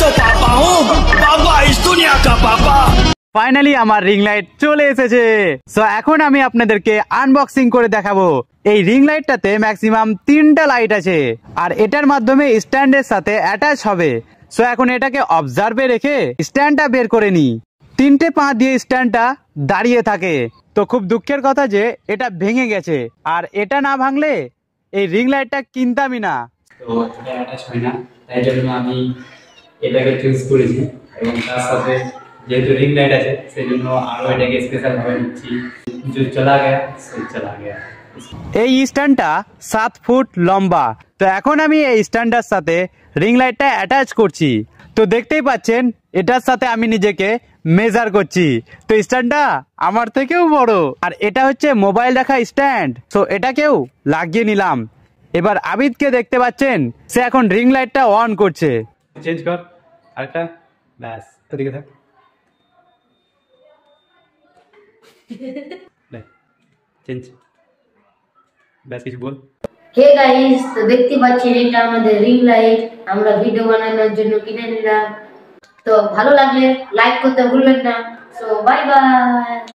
तो पापा हूँ, पापा इस दुनिया का पापा। ফাইনালি আমার রিং লাইট চলে এসেছে। সো এখন আমি আপনাদেরকে আনবক্সিং করে দেখাবো। এই রিং লাইটটাতে ম্যাক্সিমাম 3টা লাইট আছে আর এটার মাধ্যমে স্ট্যান্ডের সাথে অ্যাটাচ হবে। সো এখন এটাকে অবজার্ভে রেখে স্ট্যান্ডটা বের করে নি। 3টে পা দিয়ে স্ট্যান্ডটা দাঁড়িয়ে থাকে। তো খুব দুঃখের কথা যে এটা ভেঙে গেছে আর এটা না ভাঙলে এই রিং লাইটটা কিনতামই না। তো এটা অ্যাটাচ হয় না, তাই জন্য আমি এটাকে চুজ করেছি এবং তার সাথে যেহেতু রিং লাইট আছে সেই জন্য আরও এটাকে স্পেশাল ভাবে নিচ্ছি। जो चला गया सो चला गया। এই স্ট্যান্ডটা 7 ফুট লম্বা। তো এখন আমি এই স্ট্যান্ডের সাথে রিং লাইটটা অ্যাটাচ করছি। তো দেখতেই পাচ্ছেন এটার সাথে আমি নিজেকে মেজার করছি। তো স্ট্যান্ডটা আমার থেকেও বড় আর এটা হচ্ছে মোবাইল রাখা স্ট্যান্ড। তো এটাকেও লাগিয়ে নিলাম। এবার আবিদকে দেখতে পাচ্ছেন সে এখন রিং লাইটটা অন করছে। চেঞ্জ কর আরেকটা, ব্যাস ওদিকে থাক। চেঞ্জ, ব্যাস কিছু বল। হে গাইস, তো দেখতে পাচ্ছেন এটা আমাদের রিং লাইট, আমরা ভিডিও বানানোর জন্য কিনে নিলাম। তো ভালো লাগলে লাইক করতে ভুলবেন না। So bye bye.